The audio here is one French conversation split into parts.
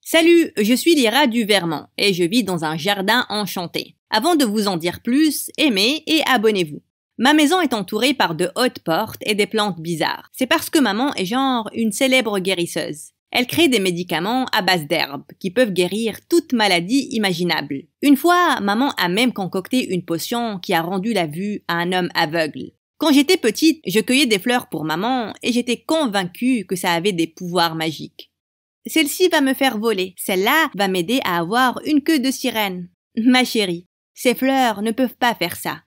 Salut, je suis Lyra du Vermont et je vis dans un jardin enchanté. Avant de vous en dire plus, aimez et abonnez-vous. Ma maison est entourée par de hautes portes et des plantes bizarres. C'est parce que maman est genre une célèbre guérisseuse. Elle crée des médicaments à base d'herbes qui peuvent guérir toute maladie imaginable. Une fois, maman a même concocté une potion qui a rendu la vue à un homme aveugle. Quand j'étais petite, je cueillais des fleurs pour maman et j'étais convaincue que ça avait des pouvoirs magiques. Celle-ci va me faire voler, celle-là va m'aider à avoir une queue de sirène. Ma chérie, ces fleurs ne peuvent pas faire ça.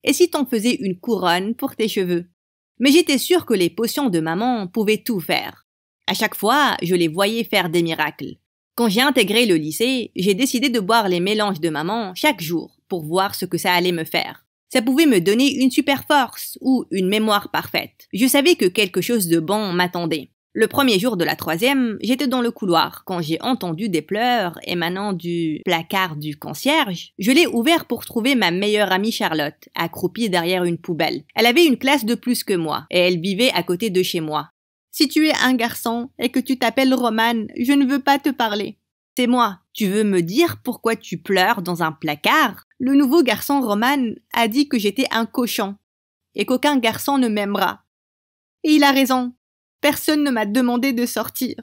Et si t'en faisais une couronne pour tes cheveux? Mais j'étais sûre que les potions de maman pouvaient tout faire. À chaque fois, je les voyais faire des miracles. Quand j'ai intégré le lycée, j'ai décidé de boire les mélanges de maman chaque jour pour voir ce que ça allait me faire. Ça pouvait me donner une super force ou une mémoire parfaite. Je savais que quelque chose de bon m'attendait. Le premier jour de la troisième, j'étais dans le couloir quand j'ai entendu des pleurs émanant du placard du concierge. Je l'ai ouvert pour trouver ma meilleure amie Charlotte, accroupie derrière une poubelle. Elle avait une classe de plus que moi et elle vivait à côté de chez moi. Si tu es un garçon et que tu t'appelles Roman, je ne veux pas te parler. C'est moi. Tu veux me dire pourquoi tu pleures dans un placard? Le nouveau garçon Roman a dit que j'étais un cochon et qu'aucun garçon ne m'aimera. Et il a raison. Personne ne m'a demandé de sortir.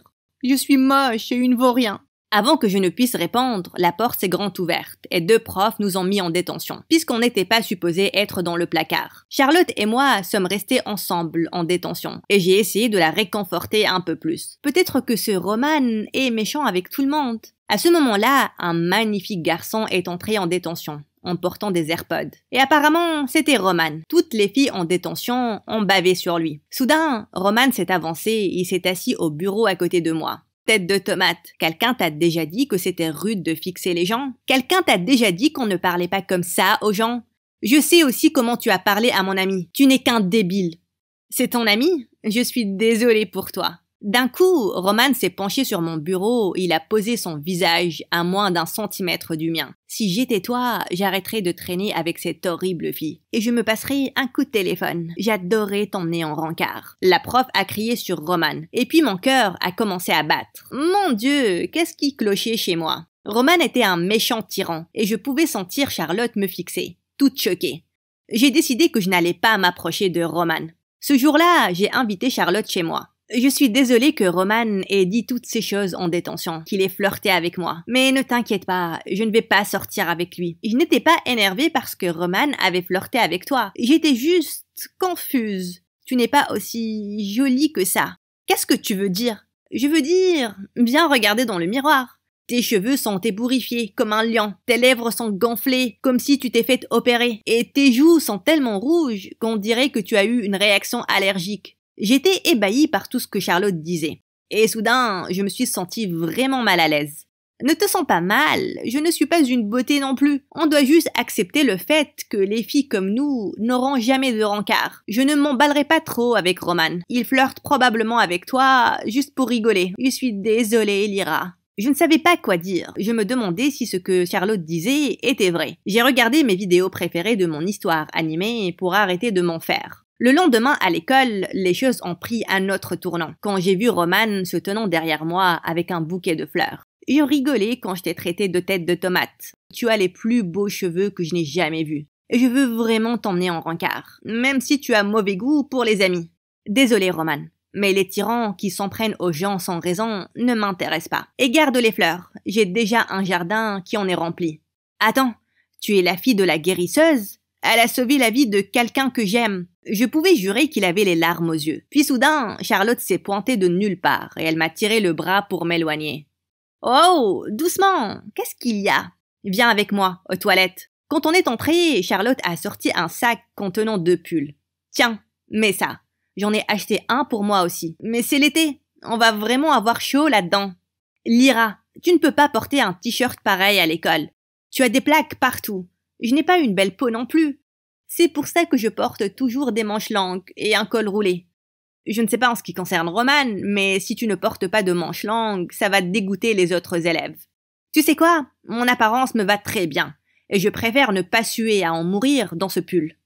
Je suis moche et une vaut rien. Avant que je ne puisse répondre, la porte s'est grande ouverte et deux profs nous ont mis en détention, puisqu'on n'était pas supposé être dans le placard. Charlotte et moi sommes restés ensemble en détention et j'ai essayé de la réconforter un peu plus. Peut-être que ce Roman est méchant avec tout le monde. À ce moment-là, un magnifique garçon est entré en détention, en portant des AirPods. Et apparemment, c'était Roman. Toutes les filles en détention ont bavé sur lui. Soudain, Roman s'est avancé et il s'est assis au bureau à côté de moi. Tête de tomate. Quelqu'un t'a déjà dit que c'était rude de fixer les gens? Quelqu'un t'a déjà dit qu'on ne parlait pas comme ça aux gens? Je sais aussi comment tu as parlé à mon ami. Tu n'es qu'un débile. C'est ton ami? Je suis désolée pour toi. D'un coup, Roman s'est penché sur mon bureau et il a posé son visage à moins d'1 centimètre du mien. Si j'étais toi, j'arrêterais de traîner avec cette horrible fille. Et je me passerais un coup de téléphone. J'adorais t'emmener en rencard. La prof a crié sur Roman. Et puis mon cœur a commencé à battre. Mon Dieu, qu'est-ce qui clochait chez moi? Roman était un méchant tyran et je pouvais sentir Charlotte me fixer, toute choquée. J'ai décidé que je n'allais pas m'approcher de Roman. Ce jour-là, j'ai invité Charlotte chez moi. Je suis désolée que Roman ait dit toutes ces choses en détention, qu'il ait flirté avec moi. Mais ne t'inquiète pas, je ne vais pas sortir avec lui. Je n'étais pas énervée parce que Roman avait flirté avec toi. J'étais juste confuse. Tu n'es pas aussi jolie que ça. Qu'est-ce que tu veux dire? Je veux dire, viens regarder dans le miroir. Tes cheveux sont ébouriffés comme un lion. Tes lèvres sont gonflées comme si tu t'es fait opérer. Et tes joues sont tellement rouges qu'on dirait que tu as eu une réaction allergique. J'étais ébahie par tout ce que Charlotte disait. Et soudain, je me suis sentie vraiment mal à l'aise. Ne te sens pas mal, je ne suis pas une beauté non plus. On doit juste accepter le fait que les filles comme nous n'auront jamais de rencard. Je ne m'emballerai pas trop avec Roman. Il flirte probablement avec toi juste pour rigoler. Je suis désolée, Lyra. Je ne savais pas quoi dire. Je me demandais si ce que Charlotte disait était vrai. J'ai regardé mes vidéos préférées de mon histoire animée pour arrêter de m'en faire. Le lendemain, à l'école, les choses ont pris un autre tournant, quand j'ai vu Roman se tenant derrière moi avec un bouquet de fleurs. Je rigolais quand je t'ai traité de tête de tomate. Tu as les plus beaux cheveux que je n'ai jamais vus. Et je veux vraiment t'emmener en rencard, même si tu as mauvais goût pour les amis. Désolé, Roman, mais les tyrans qui s'en prennent aux gens sans raison ne m'intéressent pas. Et garde les fleurs, j'ai déjà un jardin qui en est rempli. Attends, tu es la fille de la guérisseuse? Elle a sauvé la vie de quelqu'un que j'aime. Je pouvais jurer qu'il avait les larmes aux yeux. Puis soudain, Charlotte s'est pointée de nulle part et elle m'a tiré le bras pour m'éloigner. Oh, doucement, qu'est-ce qu'il y a? Viens avec moi, aux toilettes. Quand on est entré, Charlotte a sorti un sac contenant 2 pulls. Tiens, mets ça. J'en ai acheté un pour moi aussi. Mais c'est l'été, on va vraiment avoir chaud là-dedans. Lyra, tu ne peux pas porter un t-shirt pareil à l'école. Tu as des plaques partout. Je n'ai pas une belle peau non plus. C'est pour ça que je porte toujours des manches longues et un col roulé. Je ne sais pas en ce qui concerne Roman, mais si tu ne portes pas de manches longues, ça va dégoûter les autres élèves. Tu sais quoi? Mon apparence me va très bien, et je préfère ne pas suer à en mourir dans ce pull.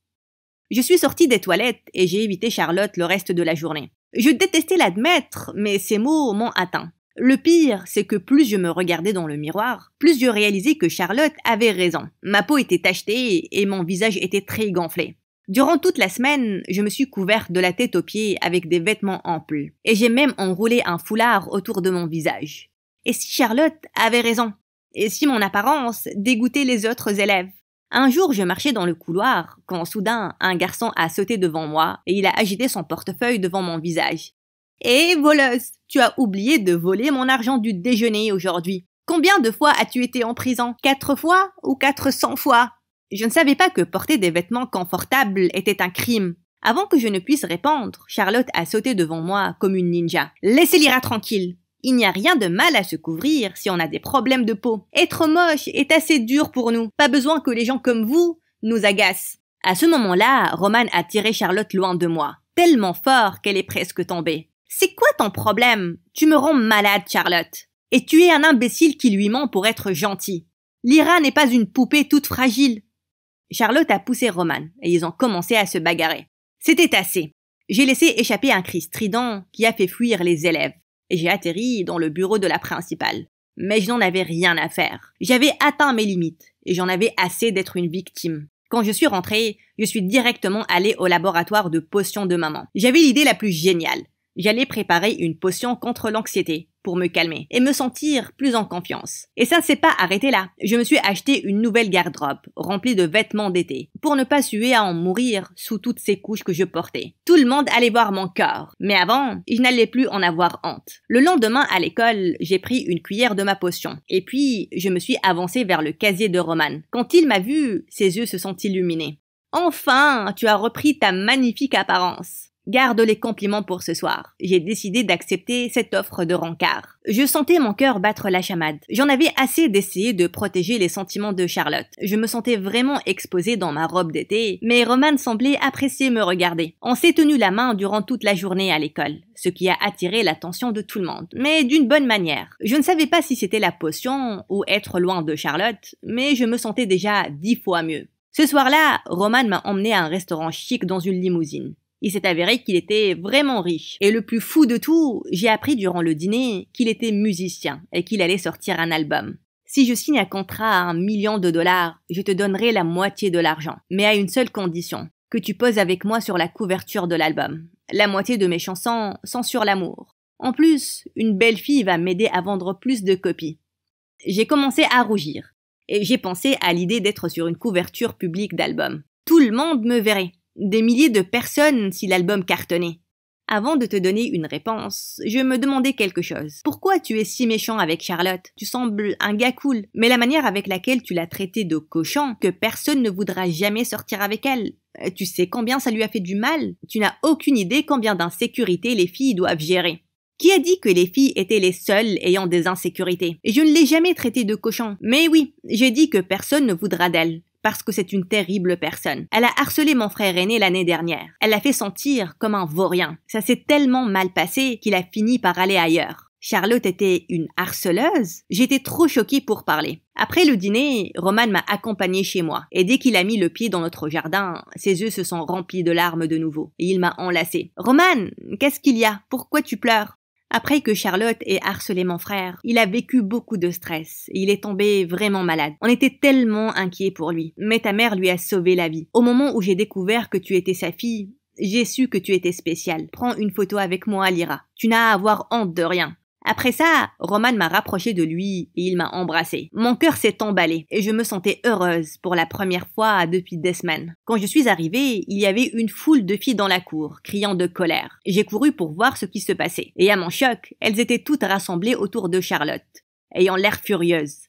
Je suis sortie des toilettes et j'ai évité Charlotte le reste de la journée. Je détestais l'admettre, mais ces mots m'ont atteint. Le pire, c'est que plus je me regardais dans le miroir, plus je réalisais que Charlotte avait raison. Ma peau était tachetée et mon visage était très gonflé. Durant toute la semaine, je me suis couverte de la tête aux pieds avec des vêtements amples. Et j'ai même enroulé un foulard autour de mon visage. Et si Charlotte avait raison? Et si mon apparence dégoûtait les autres élèves? Un jour, je marchais dans le couloir, quand soudain, un garçon a sauté devant moi et il a agité son portefeuille devant mon visage. « Hé, voleuse, tu as oublié de voler mon argent du déjeuner aujourd'hui. Combien de fois as-tu été en prison? 4 fois ou 400 fois ?» Je ne savais pas que porter des vêtements confortables était un crime. Avant que je ne puisse répondre, Charlotte a sauté devant moi comme une ninja. « Laissez Lyra tranquille. Il n'y a rien de mal à se couvrir si on a des problèmes de peau. Être moche est assez dur pour nous. Pas besoin que les gens comme vous nous agacent. » À ce moment-là, Roman a tiré Charlotte loin de moi, tellement fort qu'elle est presque tombée. « C'est quoi ton problème? Tu me rends malade, Charlotte. Et tu es un imbécile qui lui ment pour être gentil. Lyra n'est pas une poupée toute fragile. » Charlotte a poussé Roman et ils ont commencé à se bagarrer. C'était assez. J'ai laissé échapper un cri strident qui a fait fuir les élèves et j'ai atterri dans le bureau de la principale. Mais je n'en avais rien à faire. J'avais atteint mes limites et j'en avais assez d'être une victime. Quand je suis rentrée, je suis directement allée au laboratoire de potions de maman. J'avais l'idée la plus géniale. J'allais préparer une potion contre l'anxiété pour me calmer et me sentir plus en confiance. Et ça ne s'est pas arrêté là. Je me suis acheté une nouvelle garde-robe remplie de vêtements d'été pour ne pas suer à en mourir sous toutes ces couches que je portais. Tout le monde allait voir mon corps. Mais avant, je n'allais plus en avoir honte. Le lendemain à l'école, j'ai pris une cuillère de ma potion. Et puis, je me suis avancée vers le casier de Roman. Quand il m'a vue, ses yeux se sont illuminés. « Enfin, tu as repris ta magnifique apparence !» Garde les compliments pour ce soir. J'ai décidé d'accepter cette offre de rencard. Je sentais mon cœur battre la chamade. J'en avais assez d'essayer de protéger les sentiments de Charlotte. Je me sentais vraiment exposée dans ma robe d'été, mais Roman semblait apprécier me regarder. On s'est tenu la main durant toute la journée à l'école, ce qui a attiré l'attention de tout le monde, mais d'une bonne manière. Je ne savais pas si c'était la potion ou être loin de Charlotte, mais je me sentais déjà 10 fois mieux. Ce soir-là, Roman m'a emmené à un restaurant chic dans une limousine. Il s'est avéré qu'il était vraiment riche. Et le plus fou de tout, j'ai appris durant le dîner qu'il était musicien et qu'il allait sortir un album. Si je signe un contrat à $1 million, je te donnerai la moitié de l'argent, mais à une seule condition, que tu poses avec moi sur la couverture de l'album. La moitié de mes chansons sont sur l'amour. En plus, une belle fille va m'aider à vendre plus de copies. J'ai commencé à rougir et j'ai pensé à l'idée d'être sur une couverture publique d'album. Tout le monde me verrait. Des milliers de personnes si l'album cartonnait. Avant de te donner une réponse, je me demandais quelque chose. Pourquoi tu es si méchant avec Charlotte? Tu sembles un gars cool, mais la manière avec laquelle tu l'as traitée de cochon, que personne ne voudra jamais sortir avec elle. Tu sais combien ça lui a fait du mal? Tu n'as aucune idée combien d'insécurités les filles doivent gérer. Qui a dit que les filles étaient les seules ayant des insécurités? Et je ne l'ai jamais traitée de cochon. Mais oui, j'ai dit que personne ne voudra d'elle. Parce que c'est une terrible personne. Elle a harcelé mon frère aîné l'année dernière. Elle l'a fait sentir comme un vaurien. Ça s'est tellement mal passé qu'il a fini par aller ailleurs. Charlotte était une harceleuse? J'étais trop choquée pour parler. Après le dîner, Roman m'a accompagnée chez moi. Et dès qu'il a mis le pied dans notre jardin, ses yeux se sont remplis de larmes de nouveau. Et il m'a enlacée. « Roman, qu'est-ce qu'il y a? Pourquoi tu pleures ?» Après que Charlotte ait harcelé mon frère, il a vécu beaucoup de stress et il est tombé vraiment malade. On était tellement inquiets pour lui, mais ta mère lui a sauvé la vie. Au moment où j'ai découvert que tu étais sa fille, j'ai su que tu étais spéciale. Prends une photo avec moi, Lyra. Tu n'as à avoir honte de rien. Après ça, Roman m'a rapproché de lui et il m'a embrassée. Mon cœur s'est emballé et je me sentais heureuse pour la première fois depuis des semaines. Quand je suis arrivée, il y avait une foule de filles dans la cour, criant de colère. J'ai couru pour voir ce qui se passait. Et à mon choc, elles étaient toutes rassemblées autour de Charlotte, ayant l'air furieuses.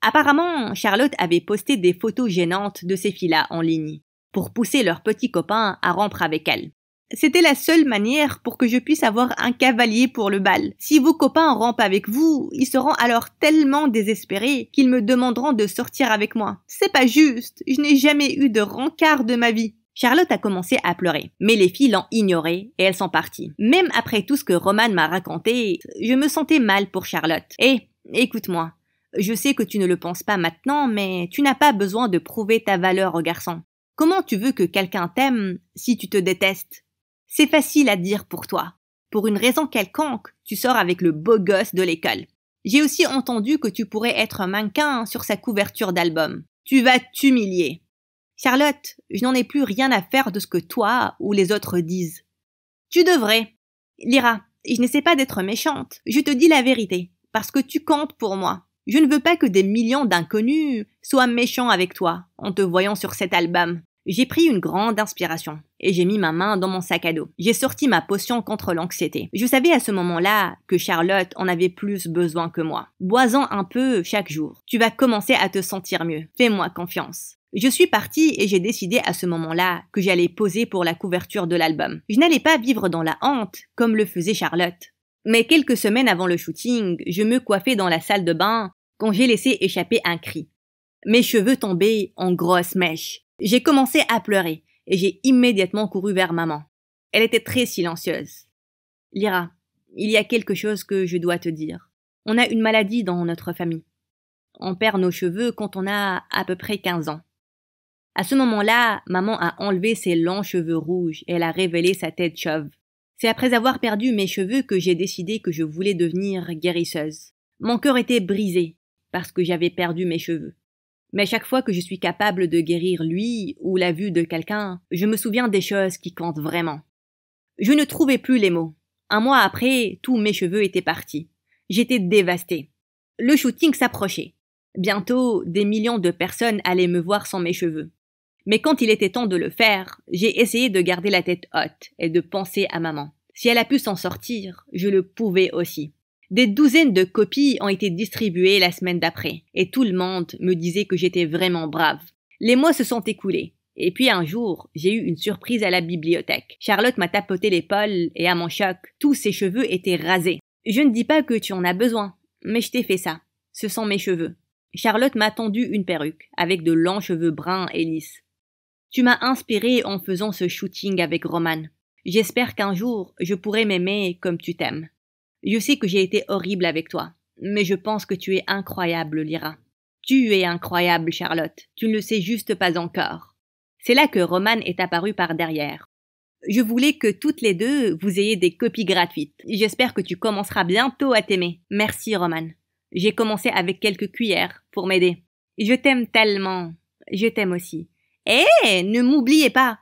Apparemment, Charlotte avait posté des photos gênantes de ces filles-là en ligne, pour pousser leurs petits copains à rompre avec elles. C'était la seule manière pour que je puisse avoir un cavalier pour le bal. Si vos copains rompent avec vous, ils seront alors tellement désespérés qu'ils me demanderont de sortir avec moi. C'est pas juste, je n'ai jamais eu de rencard de ma vie. Charlotte a commencé à pleurer, mais les filles l'ont ignorée et elles sont parties. Même après tout ce que Roman m'a raconté, je me sentais mal pour Charlotte. Écoute-moi, je sais que tu ne le penses pas maintenant, mais tu n'as pas besoin de prouver ta valeur aux garçons. Comment tu veux que quelqu'un t'aime si tu te détestes? C'est facile à dire pour toi. Pour une raison quelconque, tu sors avec le beau gosse de l'école. J'ai aussi entendu que tu pourrais être un mannequin sur sa couverture d'album. Tu vas t'humilier. Charlotte, je n'en ai plus rien à faire de ce que toi ou les autres disent. Tu devrais. Lyra, je n'essaie pas d'être méchante. Je te dis la vérité, parce que tu comptes pour moi. Je ne veux pas que des millions d'inconnus soient méchants avec toi en te voyant sur cet album. J'ai pris une grande inspiration et j'ai mis ma main dans mon sac à dos. J'ai sorti ma potion contre l'anxiété. Je savais à ce moment-là que Charlotte en avait plus besoin que moi. Bois-en un peu chaque jour. Tu vas commencer à te sentir mieux. Fais-moi confiance. Je suis partie et j'ai décidé à ce moment-là que j'allais poser pour la couverture de l'album. Je n'allais pas vivre dans la honte comme le faisait Charlotte. Mais quelques semaines avant le shooting, je me coiffais dans la salle de bain quand j'ai laissé échapper un cri. Mes cheveux tombaient en grosses mèches. J'ai commencé à pleurer et j'ai immédiatement couru vers maman. Elle était très silencieuse. Lyra, il y a quelque chose que je dois te dire. On a une maladie dans notre famille. On perd nos cheveux quand on a à peu près 15 ans. À ce moment-là, maman a enlevé ses longs cheveux rouges et elle a révélé sa tête chauve. C'est après avoir perdu mes cheveux que j'ai décidé que je voulais devenir guérisseuse. Mon cœur était brisé parce que j'avais perdu mes cheveux. Mais chaque fois que je suis capable de guérir lui ou la vue de quelqu'un, je me souviens des choses qui comptent vraiment. Je ne trouvais plus les mots. Un mois après, tous mes cheveux étaient partis. J'étais dévastée. Le shooting s'approchait. Bientôt, des millions de personnes allaient me voir sans mes cheveux. Mais quand il était temps de le faire, j'ai essayé de garder la tête haute et de penser à maman. Si elle a pu s'en sortir, je le pouvais aussi. Des douzaines de copies ont été distribuées la semaine d'après, et tout le monde me disait que j'étais vraiment brave. Les mois se sont écoulés, et puis un jour, j'ai eu une surprise à la bibliothèque. Charlotte m'a tapoté l'épaule, et à mon choc, tous ses cheveux étaient rasés. Je ne dis pas que tu en as besoin, mais je t'ai fait ça. Ce sont mes cheveux. Charlotte m'a tendu une perruque, avec de longs cheveux bruns et lisses. Tu m'as inspirée en faisant ce shooting avec Roman. J'espère qu'un jour, je pourrai m'aimer comme tu t'aimes. Je sais que j'ai été horrible avec toi, mais je pense que tu es incroyable, Lyra. Tu es incroyable, Charlotte. Tu ne le sais juste pas encore. C'est là que Roman est apparu par derrière. Je voulais que toutes les deux, vous ayez des copies gratuites. J'espère que tu commenceras bientôt à t'aimer. Merci, Roman. J'ai commencé avec quelques cuillères pour m'aider. Je t'aime tellement. Je t'aime aussi. Ne m'oubliez pas.